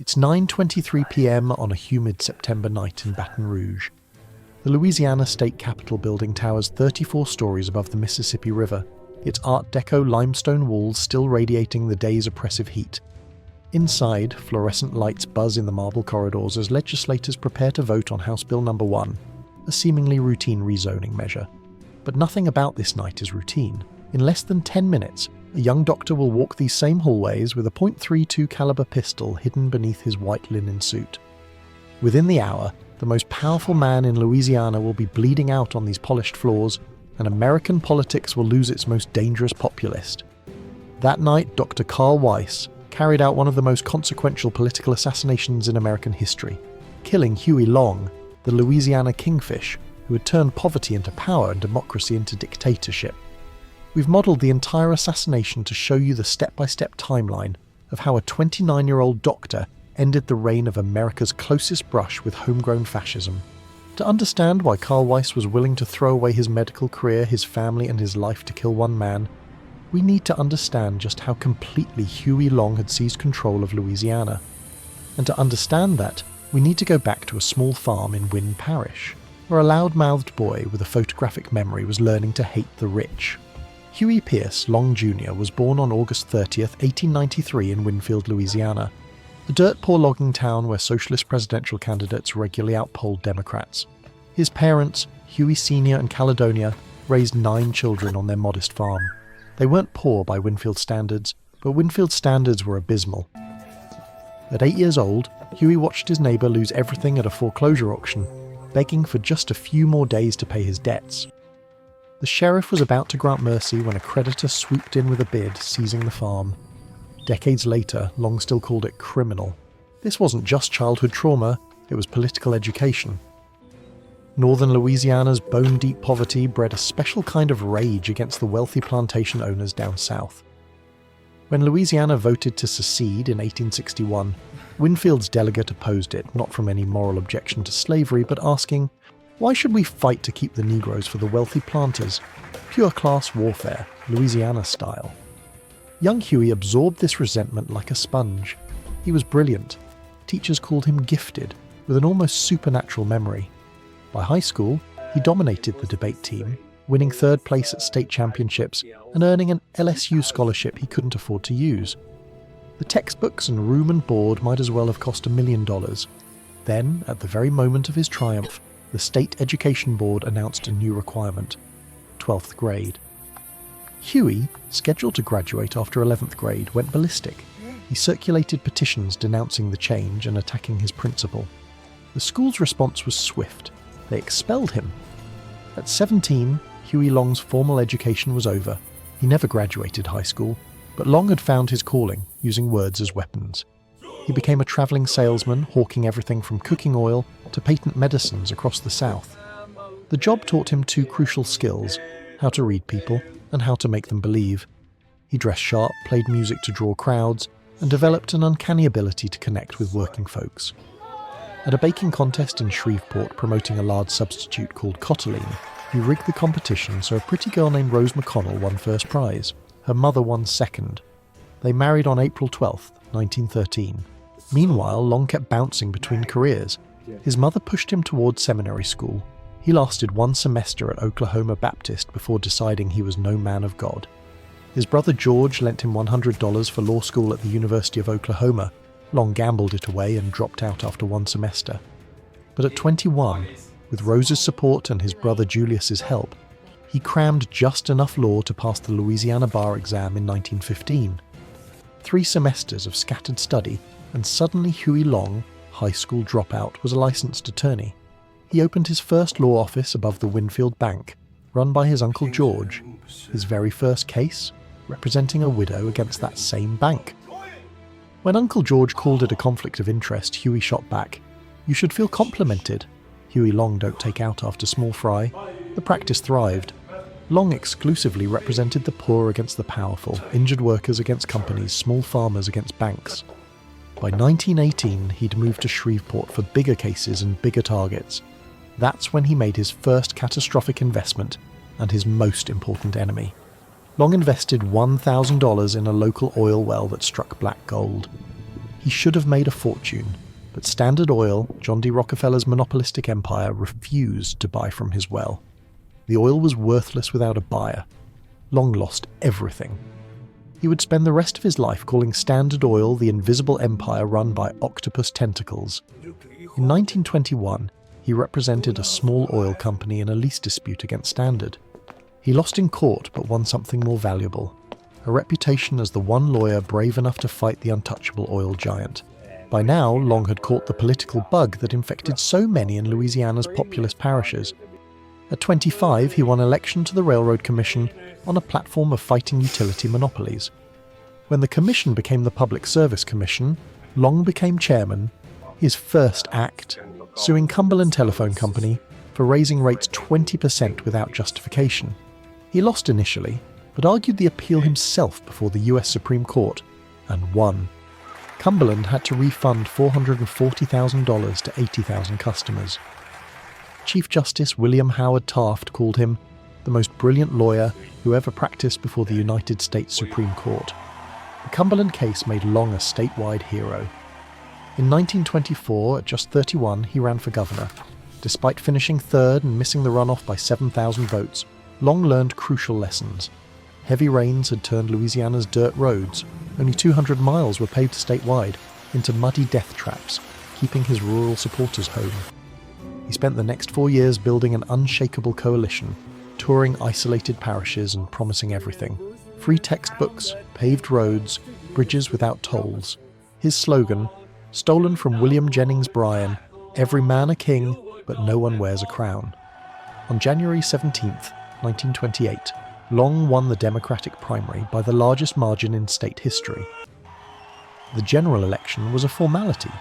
It's 9:23 p.m. on a humid September night in Baton Rouge. The Louisiana State Capitol building towers 34 stories above the Mississippi River, its Art Deco limestone walls still radiating the day's oppressive heat. Inside, fluorescent lights buzz in the marble corridors as legislators prepare to vote on House Bill No. 1, a seemingly routine rezoning measure. But nothing about this night is routine. In less than 10 minutes, a young doctor will walk these same hallways with a .32 caliber pistol hidden beneath his white linen suit. Within the hour, the most powerful man in Louisiana will be bleeding out on these polished floors, and American politics will lose its most dangerous populist. That night, Dr. Carl Weiss carried out one of the most consequential political assassinations in American history, killing Huey Long, the Louisiana Kingfish, who had turned poverty into power and democracy into dictatorship. We've modelled the entire assassination to show you the step-by-step timeline of how a 29-year-old doctor ended the reign of America's closest brush with homegrown fascism. To understand why Carl Weiss was willing to throw away his medical career, his family, and his life to kill one man, we need to understand just how completely Huey Long had seized control of Louisiana. And to understand that, we need to go back to a small farm in Wynne Parish, where a loud-mouthed boy with a photographic memory was learning to hate the rich. Huey Pierce Long Jr. was born on August 30th, 1893 in Winfield, Louisiana, a dirt-poor logging town where socialist presidential candidates regularly outpolled Democrats. His parents, Huey Sr. and Caledonia, raised 9 children on their modest farm. They weren't poor by Winfield standards, but Winfield standards were abysmal. At 8 years old, Huey watched his neighbour lose everything at a foreclosure auction, begging for just a few more days to pay his debts. The sheriff was about to grant mercy when a creditor swooped in with a bid, seizing the farm. Decades later, Long still called it criminal. This wasn't just childhood trauma, it was political education. Northern Louisiana's bone-deep poverty bred a special kind of rage against the wealthy plantation owners down south. When Louisiana voted to secede in 1861, Winfield's delegate opposed it, not from any moral objection to slavery, but asking, "Why should we fight to keep the Negroes for the wealthy planters? Pure class warfare, Louisiana style." Young Huey absorbed this resentment like a sponge. He was brilliant. Teachers called him gifted, with an almost supernatural memory. By high school, he dominated the debate team, winning 3rd place at state championships and earning an LSU scholarship he couldn't afford to use. The textbooks and room and board might as well have cost $1 million. Then, at the very moment of his triumph, the State Education Board announced a new requirement: 12th grade. Huey, scheduled to graduate after 11th grade, went ballistic. He circulated petitions denouncing the change and attacking his principal. The school's response was swift. They expelled him. At 17, Huey Long's formal education was over. He never graduated high school, but Long had found his calling, using words as weapons. He became a travelling salesman, hawking everything from cooking oil to patent medicines across the South. The job taught him 2 crucial skills: how to read people and how to make them believe. He dressed sharp, played music to draw crowds, and developed an uncanny ability to connect with working folks. At a baking contest in Shreveport promoting a lard substitute called Cottaline, he rigged the competition so a pretty girl named Rose McConnell won first prize. Her mother won second. They married on April 12, 1913. Meanwhile, Long kept bouncing between careers. His mother pushed him towards seminary school. He lasted 1 semester at Oklahoma Baptist before deciding he was no man of God. His brother George lent him $100 for law school at the University of Oklahoma. Long gambled it away and dropped out after 1 semester. But at 21, with Rose's support and his brother Julius's help, he crammed just enough law to pass the Louisiana bar exam in 1915. 3 semesters of scattered study, and suddenly Huey Long, high school dropout, was a licensed attorney. He opened his first law office above the Winfield Bank, run by his Uncle George, his very first case representing a widow against that same bank. When Uncle George called it a conflict of interest, Huey shot back, "You should feel complimented. Huey Long don't take out after small fry." The practice thrived. Long exclusively represented the poor against the powerful, injured workers against companies, small farmers against banks. By 1918, he'd moved to Shreveport for bigger cases and bigger targets. That's when he made his first catastrophic investment and his most important enemy. Long invested $1,000 in a local oil well that struck black gold. He should have made a fortune, but Standard Oil, John D. Rockefeller's monopolistic empire, refused to buy from his well. The oil was worthless without a buyer. Long lost everything. He would spend the rest of his life calling Standard Oil the invisible empire run by octopus tentacles. In 1921, he represented a small oil company in a lease dispute against Standard. He lost in court but won something more valuable, a reputation as the one lawyer brave enough to fight the untouchable oil giant. By now, Long had caught the political bug that infected so many in Louisiana's populous parishes. At 25, he won election to the Railroad Commission on a platform of fighting utility monopolies. When the commission became the Public Service Commission, Long became chairman, his first act, suing Cumberland Telephone Company for raising rates 20% without justification. He lost initially, but argued the appeal himself before the US Supreme Court, and won. Cumberland had to refund $440,000 to 80,000 customers. Chief Justice William Howard Taft called him the most brilliant lawyer who ever practiced before the United States Supreme Court. The Cumberland case made Long a statewide hero. In 1924, at just 31, he ran for governor. Despite finishing third and missing the runoff by 7,000 votes, Long learned crucial lessons. Heavy rains had turned Louisiana's dirt roads, only 200 miles were paved statewide, into muddy death traps, keeping his rural supporters home. He spent the next 4 years building an unshakable coalition, touring isolated parishes and promising everything. Free textbooks, paved roads, bridges without tolls. His slogan, stolen from William Jennings Bryan, "Every man a king, but no one wears a crown." On January 17th, 1928, Long won the Democratic primary by the largest margin in state history. The general election was a formality.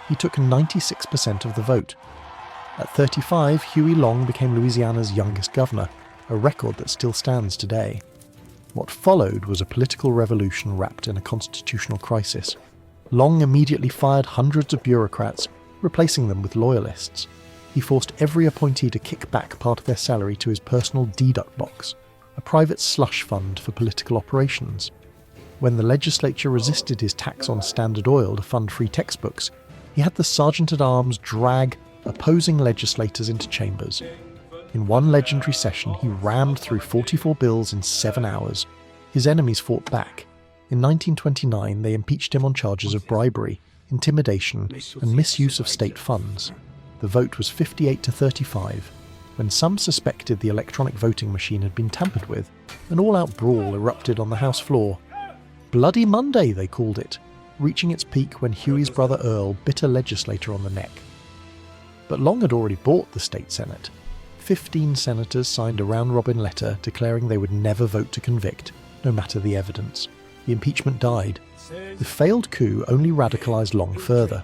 He took 96% of the vote. At 35, Huey Long became Louisiana's youngest governor, a record that still stands today. What followed was a political revolution wrapped in a constitutional crisis. Long immediately fired hundreds of bureaucrats, replacing them with loyalists. He forced every appointee to kick back part of their salary to his personal deduct box, a private slush fund for political operations. When the legislature resisted his tax on Standard Oil to fund free textbooks, he had the sergeant-at-arms drag opposing legislators into chambers. In one legendary session, he rammed through 44 bills in 7 hours. His enemies fought back. In 1929, they impeached him on charges of bribery, intimidation, and misuse of state funds. The vote was 58 to 35. When some suspected the electronic voting machine had been tampered with, an all-out brawl erupted on the House floor. Bloody Monday, they called it, reaching its peak when Huey's brother Earl bit a legislator on the neck. But Long had already bought the state Senate. 15 senators signed a round-robin letter declaring they would never vote to convict, no matter the evidence. The impeachment died. The failed coup only radicalized Long further.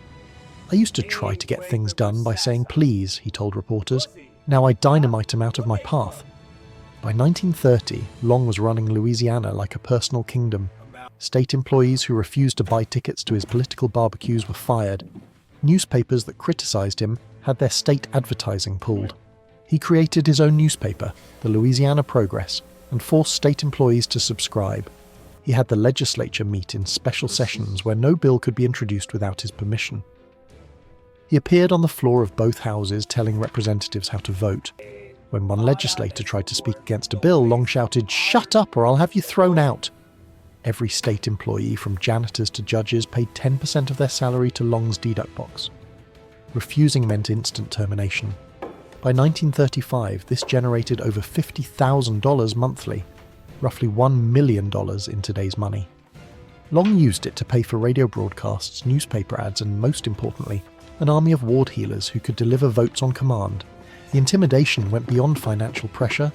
"I used to try to get things done by saying please," he told reporters. "Now I dynamite him out of my path." By 1930, Long was running Louisiana like a personal kingdom. State employees who refused to buy tickets to his political barbecues were fired. Newspapers that criticized him had their state advertising pulled. He created his own newspaper, the Louisiana Progress, and forced state employees to subscribe. He had the legislature meet in special sessions where no bill could be introduced without his permission. He appeared on the floor of both houses telling representatives how to vote. When one legislator tried to speak against a bill, Long shouted, "Shut up or I'll have you thrown out." Every state employee, from janitors to judges, paid 10% of their salary to Long's deduct box. Refusing meant instant termination. By 1935, this generated over $50,000 monthly, roughly $1 million in today's money. Long used it to pay for radio broadcasts, newspaper ads, and most importantly, an army of ward healers who could deliver votes on command. The intimidation went beyond financial pressure.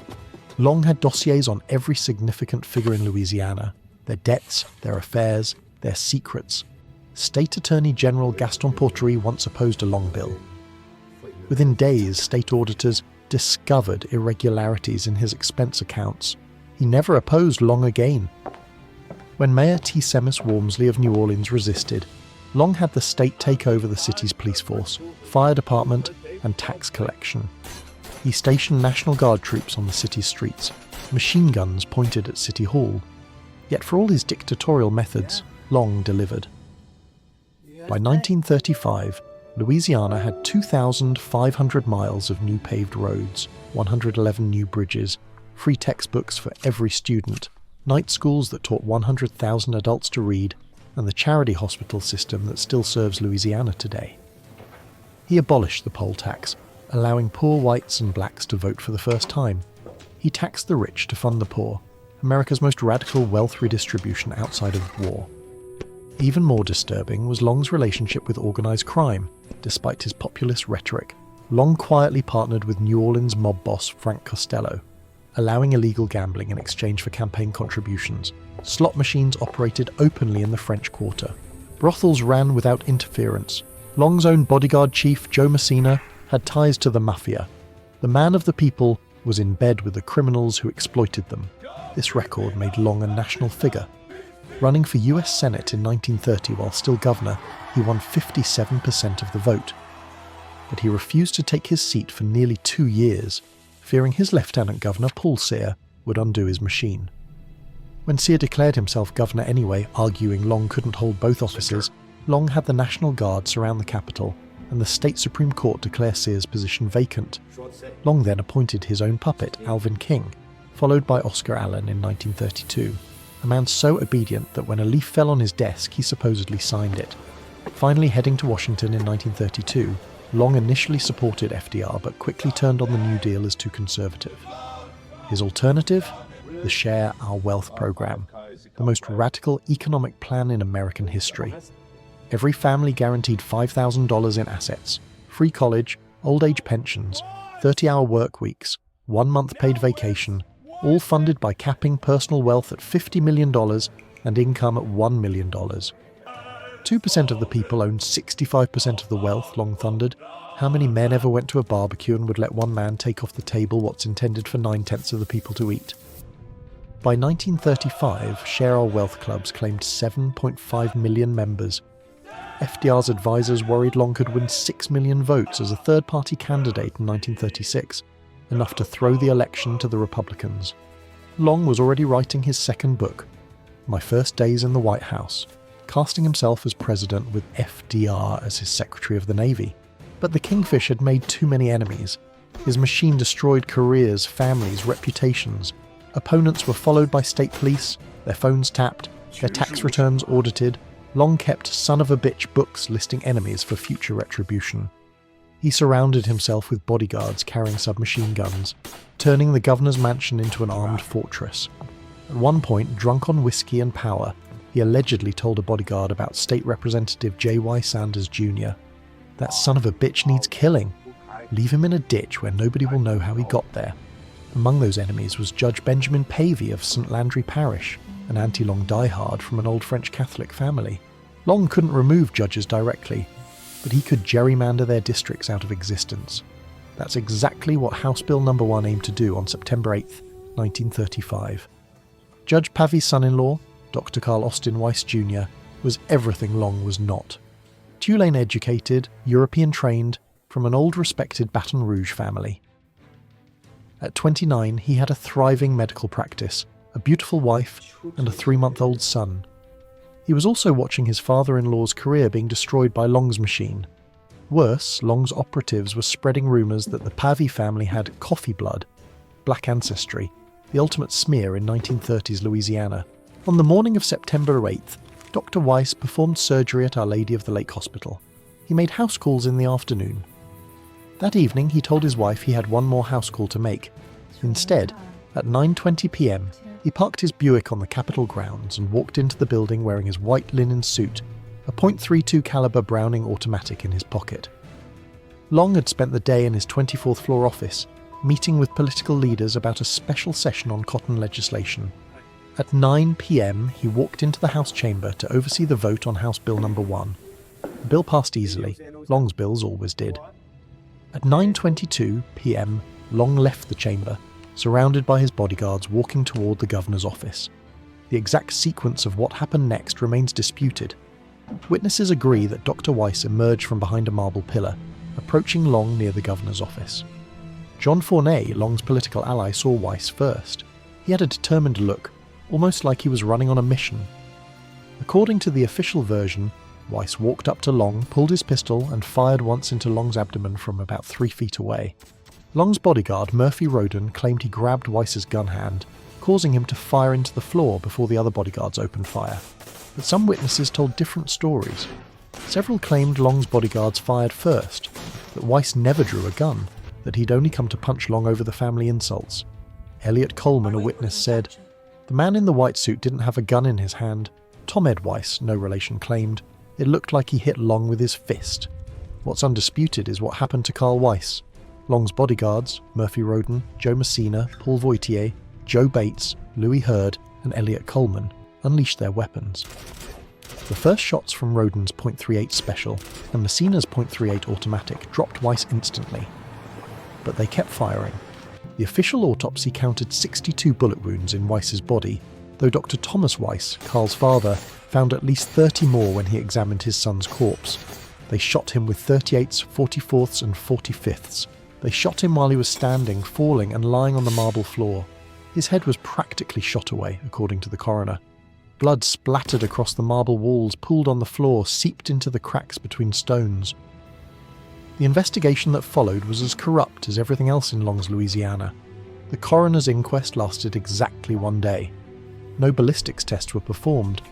Long had dossiers on every significant figure in Louisiana, their debts, their affairs, their secrets. State Attorney General Gaston Portery once opposed a Long bill. Within days, state auditors discovered irregularities in his expense accounts. He never opposed Long again. When Mayor T. Semmis Walmsley of New Orleans resisted, Long had the state take over the city's police force, fire department, and tax collection. He stationed National Guard troops on the city's streets, machine guns pointed at City Hall. Yet for all his dictatorial methods, Long delivered. By 1935, Louisiana had 2,500 miles of new paved roads, 111 new bridges, free textbooks for every student, night schools that taught 100,000 adults to read, and the charity hospital system that still serves Louisiana today. He abolished the poll tax, allowing poor whites and blacks to vote for the first time. He taxed the rich to fund the poor, America's most radical wealth redistribution outside of war. Even more disturbing was Long's relationship with organised crime. Despite his populist rhetoric, Long quietly partnered with New Orleans mob boss Frank Costello, allowing illegal gambling in exchange for campaign contributions. Slot machines operated openly in the French Quarter. Brothels ran without interference. Long's own bodyguard chief, Joe Messina, had ties to the mafia. The man of the people was in bed with the criminals who exploited them. This record made Long a national figure. Running for US Senate in 1930 while still governor, he won 57% of the vote. But he refused to take his seat for nearly 2 years, fearing his lieutenant governor, Paul Sear, would undo his machine. When Sear declared himself governor anyway, arguing Long couldn't hold both offices, Long had the National Guard surround the capital and the state Supreme Court declare Sear's position vacant. Long then appointed his own puppet, Alvin King, followed by Oscar Allen in 1932, a man so obedient that when a leaf fell on his desk he supposedly signed it. Finally heading to Washington in 1932, Long initially supported FDR but quickly turned on the New Deal as too conservative. His alternative? The Share Our Wealth program, the most radical economic plan in American history. Every family guaranteed $5,000 in assets, free college, old age pensions, 30-hour work weeks, 1 month paid vacation, all funded by capping personal wealth at $50 million and income at $1 million. 2% of the people owned 65% of the wealth, Long thundered. How many men ever went to a barbecue and would let one man take off the table what's intended for 9/10 of the people to eat? By 1935, Share Our Wealth clubs claimed 7.5 million members. FDR's advisors worried Long could win 6 million votes as a third-party candidate in 1936, enough to throw the election to the Republicans. Long was already writing his second book, My First Days in the White House, casting himself as president with FDR as his Secretary of the Navy. But the Kingfish had made too many enemies. His machine destroyed careers, families, reputations. Opponents were followed by state police, their phones tapped, their tax returns audited. Long kept son-of-a-bitch books listing enemies for future retribution. He surrounded himself with bodyguards carrying submachine guns, turning the governor's mansion into an armed fortress. At one point, drunk on whiskey and power, he allegedly told a bodyguard about State Representative J.Y. Sanders Jr. That son of a bitch needs killing. Leave him in a ditch where nobody will know how he got there. Among those enemies was Judge Benjamin Pavey of St. Landry Parish, an anti-Long diehard from an old French Catholic family. Long couldn't remove judges directly, but he could gerrymander their districts out of existence. That's exactly what House Bill No. 1 aimed to do on September 8, 1935. Judge Pavey's son-in-law, Dr. Carl Weiss Jr., was everything Long was not. Tulane-educated, European-trained, from an old respected Baton Rouge family. At 29, he had a thriving medical practice, a beautiful wife, and a 3-month-old son. He was also watching his father-in-law's career being destroyed by Long's machine. Worse, Long's operatives were spreading rumours that the Pavey family had coffee blood, black ancestry, the ultimate smear in 1930s Louisiana. On the morning of September 8th, Dr. Weiss performed surgery at Our Lady of the Lake Hospital. He made house calls in the afternoon. That evening, he told his wife he had one more house call to make. Instead, at 9:20 p.m, he parked his Buick on the Capitol grounds and walked into the building wearing his white linen suit, a .32 caliber Browning automatic in his pocket. Long had spent the day in his 24th floor office, meeting with political leaders about a special session on cotton legislation. At 9 p.m, he walked into the House chamber to oversee the vote on House Bill No. 1. The bill passed easily. Long's bills always did. At 9:22 p.m, Long left the chamber, surrounded by his bodyguards walking toward the governor's office. The exact sequence of what happened next remains disputed. Witnesses agree that Dr. Weiss emerged from behind a marble pillar, approaching Long near the governor's office. John Fournay, Long's political ally, saw Weiss first. He had a determined look, almost like he was running on a mission. According to the official version, Weiss walked up to Long, pulled his pistol, and fired once into Long's abdomen from about 3 feet away. Long's bodyguard, Murphy Roden, claimed he grabbed Weiss's gun hand, causing him to fire into the floor before the other bodyguards opened fire. But some witnesses told different stories. Several claimed Long's bodyguards fired first, that Weiss never drew a gun, that he'd only come to punch Long over the family insults. Elliot Coleman, a witness, said, "The man in the white suit didn't have a gun in his hand. Tom Ed Weiss, no relation, claimed, it looked like he hit Long with his fist." What's undisputed is what happened to Carl Weiss. Long's bodyguards, Murphy Roden, Joe Messina, Paul Voitier, Joe Bates, Louis Hurd, and Elliot Coleman, unleashed their weapons. The first shots from Roden's .38 special and Messina's .38 automatic dropped Weiss instantly. But they kept firing. The official autopsy counted 62 bullet wounds in Weiss's body, though Dr. Thomas Weiss, Carl's father, found at least 30 more when he examined his son's corpse. They shot him with 38s, 44ths and 45ths. They shot him while he was standing, falling and lying on the marble floor. His head was practically shot away, according to the coroner. Blood splattered across the marble walls, pooled on the floor, seeped into the cracks between stones. The investigation that followed was as corrupt as everything else in Long's Louisiana. The coroner's inquest lasted exactly 1 day. No ballistics tests were performed.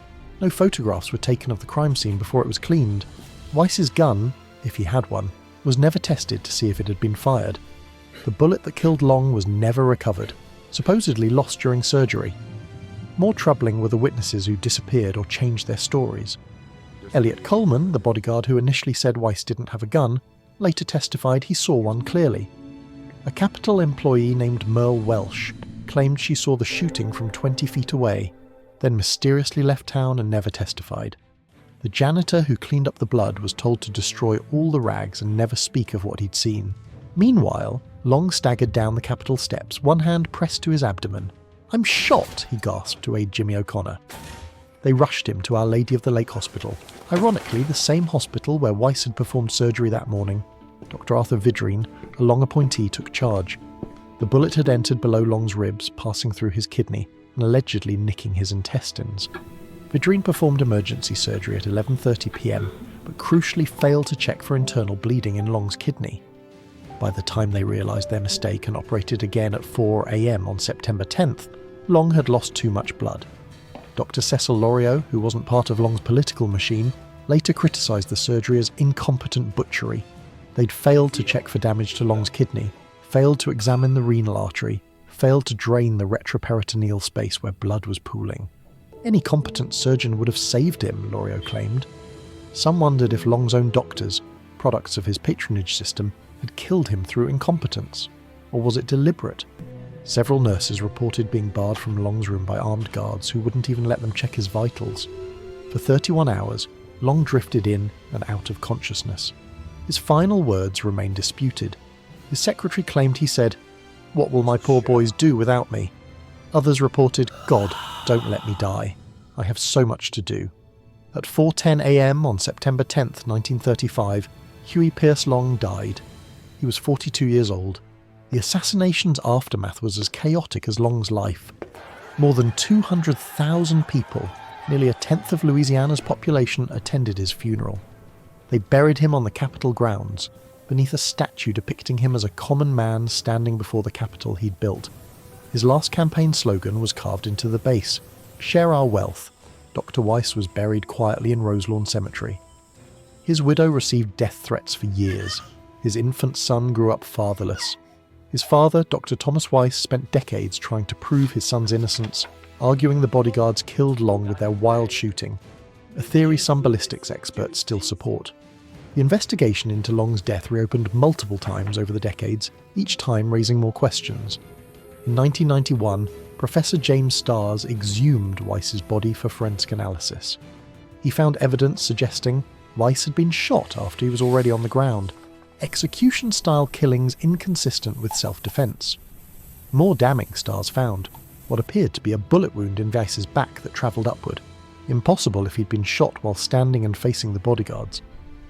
No photographs were taken of the crime scene before it was cleaned. Weiss's gun, if he had one, was never tested to see if it had been fired. The bullet that killed Long was never recovered, supposedly lost during surgery. More troubling were the witnesses who disappeared or changed their stories. Elliot Coleman, the bodyguard who initially said Weiss didn't have a gun, later testified he saw one clearly. A Capitol employee named Merle Welsh claimed she saw the shooting from 20 feet away, then mysteriously left town and never testified. The janitor who cleaned up the blood was told to destroy all the rags and never speak of what he'd seen. Meanwhile, Long staggered down the Capitol steps, one hand pressed to his abdomen. "I'm shot," he gasped to aid Jimmy O'Connor. They rushed him to Our Lady of the Lake Hospital, ironically the same hospital where Weiss had performed surgery that morning. Dr. Arthur Vidrine, a Long appointee, took charge. The bullet had entered below Long's ribs, passing through his kidney and allegedly nicking his intestines. Vidrine performed emergency surgery at 11:30 p.m, but crucially failed to check for internal bleeding in Long's kidney. By the time they realised their mistake and operated again at 4 a.m. on September 10th, Long had lost too much blood. Dr. Cecil Loriot, who wasn't part of Long's political machine, later criticised the surgery as incompetent butchery. They'd failed to check for damage to Long's kidney, failed to examine the renal artery, failed to drain the retroperitoneal space where blood was pooling. Any competent surgeon would have saved him, Loriot claimed. Some wondered if Long's own doctors, products of his patronage system, had killed him through incompetence. Or was it deliberate? Several nurses reported being barred from Long's room by armed guards who wouldn't even let them check his vitals. For 31 hours, Long drifted in and out of consciousness. His final words remain disputed. His secretary claimed he said, "What will my poor boys do without me?" Others reported, "God, don't let me die. I have so much to do." At 4:10 a.m. on September 10th, 1935, Huey Pierce Long died. He was 42 years old. The assassination's aftermath was as chaotic as Long's life. More than 200,000 people, nearly a tenth of Louisiana's population, attended his funeral. They buried him on the Capitol grounds, beneath a statue depicting him as a common man standing before the Capitol he'd built. His last campaign slogan was carved into the base, "Share our wealth." Dr. Weiss was buried quietly in Roselawn Cemetery. His widow received death threats for years. His infant son grew up fatherless. His father, Dr. Thomas Weiss, spent decades trying to prove his son's innocence, arguing the bodyguards killed Long with their wild shooting, a theory some ballistics experts still support. The investigation into Long's death reopened multiple times over the decades, each time raising more questions. In 1991, Professor James Starrs exhumed Weiss's body for forensic analysis. He found evidence suggesting Weiss had been shot after he was already on the ground. Execution-style killings inconsistent with self-defense. More damning, Starrs found, what appeared to be a bullet wound in Weiss's back that travelled upward. Impossible if he'd been shot while standing and facing the bodyguards.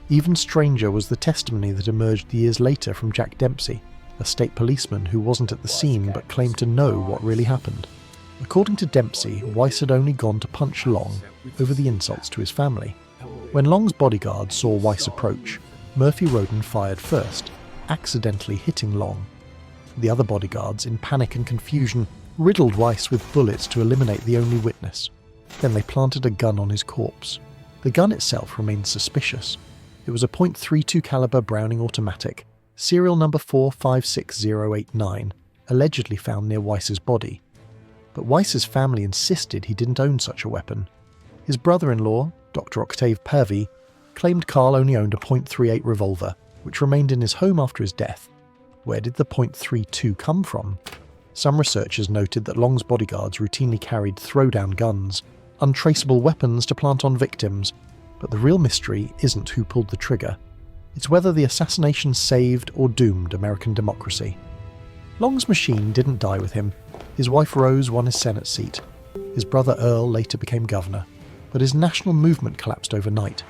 Even stranger was the testimony that emerged years later from Jack Dempsey, a state policeman who wasn't at the scene but claimed to know what really happened. According to Dempsey, Weiss had only gone to punch Long over the insults to his family. When Long's bodyguards saw Weiss approach, Murphy Roden fired first, accidentally hitting Long. The other bodyguards, in panic and confusion, riddled Weiss with bullets to eliminate the only witness. Then they planted a gun on his corpse. The gun itself remained suspicious. It was a .32 caliber Browning automatic, serial number 456089, allegedly found near Weiss's body. But Weiss's family insisted he didn't own such a weapon. His brother-in-law, Dr. Octave Purvey, claimed Carl only owned a .38 revolver, which remained in his home after his death. Where did the .32 come from? Some researchers noted that Long's bodyguards routinely carried throwdown guns, untraceable weapons to plant on victims, but the real mystery isn't who pulled the trigger. It's whether the assassination saved or doomed American democracy. Long's machine didn't die with him. His wife Rose won his Senate seat. His brother Earl later became governor, but his national movement collapsed overnight.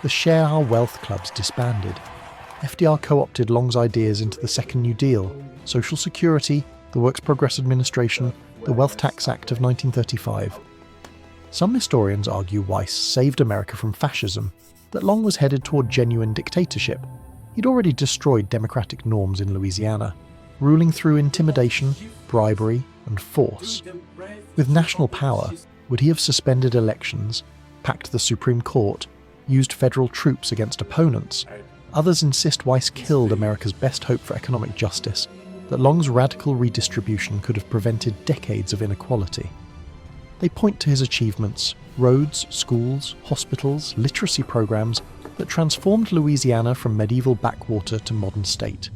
The Share Our Wealth clubs disbanded. FDR co-opted Long's ideas into the Second New Deal, Social Security, the Works Progress Administration, the Wealth Tax Act of 1935. Some historians argue Weiss saved America from fascism, that Long was headed toward genuine dictatorship. He'd already destroyed democratic norms in Louisiana, ruling through intimidation, bribery, and force. With national power, would he have suspended elections, packed the Supreme Court, used federal troops against opponents? Others insist Weiss killed America's best hope for economic justice, that Long's radical redistribution could have prevented decades of inequality. They point to his achievements: roads, schools, hospitals, literacy programs that transformed Louisiana from medieval backwater to modern state.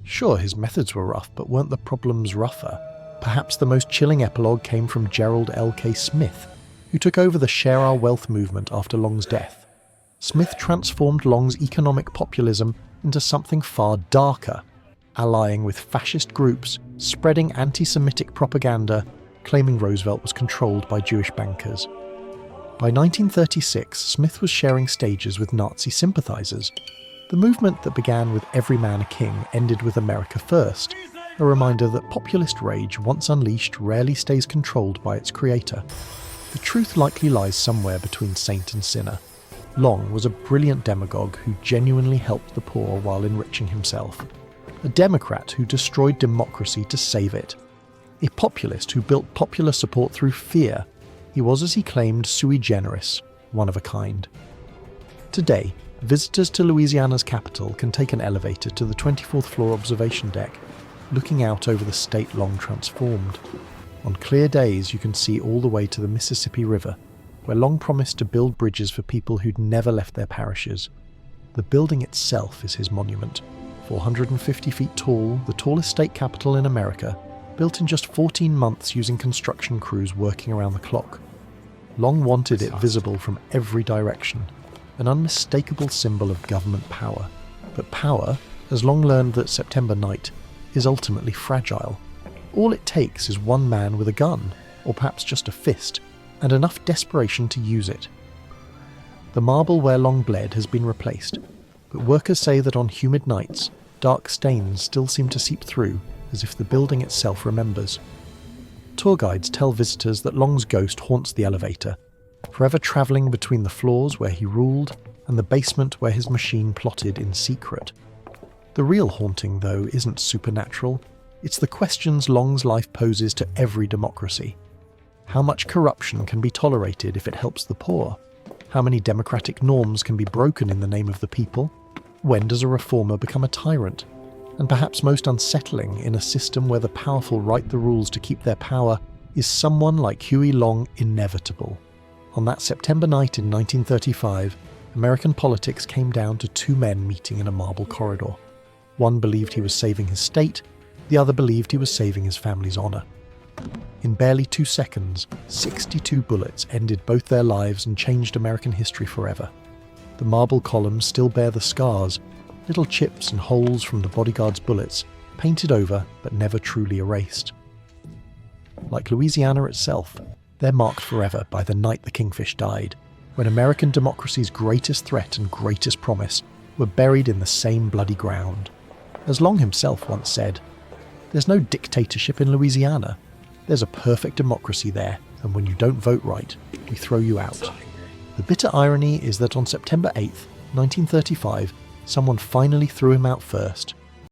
Sure, his methods were rough, but weren't the problems rougher? Perhaps the most chilling epilogue came from Gerald L.K. Smith, who took over the Share Our Wealth movement after Long's death. Smith transformed Long's economic populism into something far darker, allying with fascist groups, spreading anti-Semitic propaganda, claiming Roosevelt was controlled by Jewish bankers. By 1936, Smith was sharing stages with Nazi sympathizers. The movement that began with Every Man a King ended with America First, a reminder that populist rage, once unleashed, rarely stays controlled by its creator. The truth likely lies somewhere between saint and sinner. Long was a brilliant demagogue who genuinely helped the poor while enriching himself. A Democrat who destroyed democracy to save it. A populist who built popular support through fear. He was, as he claimed, sui generis, one of a kind. Today, visitors to Louisiana's capital can take an elevator to the 24th floor observation deck, looking out over the state Long transformed. On clear days, you can see all the way to the Mississippi River, where Long promised to build bridges for people who'd never left their parishes. The building itself is his monument, 450 feet tall, the tallest state capitol in America, built in just 14 months using construction crews working around the clock. Long wanted it visible from every direction, an unmistakable symbol of government power. But power, as Long learned that September night, is ultimately fragile. All it takes is one man with a gun, or perhaps just a fist, and enough desperation to use it. The marble where Long bled has been replaced, but workers say that on humid nights, dark stains still seem to seep through, as if the building itself remembers. Tour guides tell visitors that Long's ghost haunts the elevator, forever travelling between the floors where he ruled and the basement where his machine plotted in secret. The real haunting, though, isn't supernatural. It's the questions Long's life poses to every democracy. How much corruption can be tolerated if it helps the poor? How many democratic norms can be broken in the name of the people? When does a reformer become a tyrant? And perhaps most unsettling, in a system where the powerful write the rules to keep their power, is someone like Huey Long inevitable? On that September night in 1935, American politics came down to two men meeting in a marble corridor. One believed he was saving his state, the other believed he was saving his family's honor. In barely 2 seconds, 62 bullets ended both their lives and changed American history forever. The marble columns still bear the scars, little chips and holes from the bodyguards' bullets, painted over but never truly erased. Like Louisiana itself, they're marked forever by the night the Kingfish died, when American democracy's greatest threat and greatest promise were buried in the same bloody ground. As Long himself once said, "There's no dictatorship in Louisiana. There's a perfect democracy there, and when you don't vote right, we throw you out." The The bitter irony is that on September 8th, 1935, someone finally threw him out first,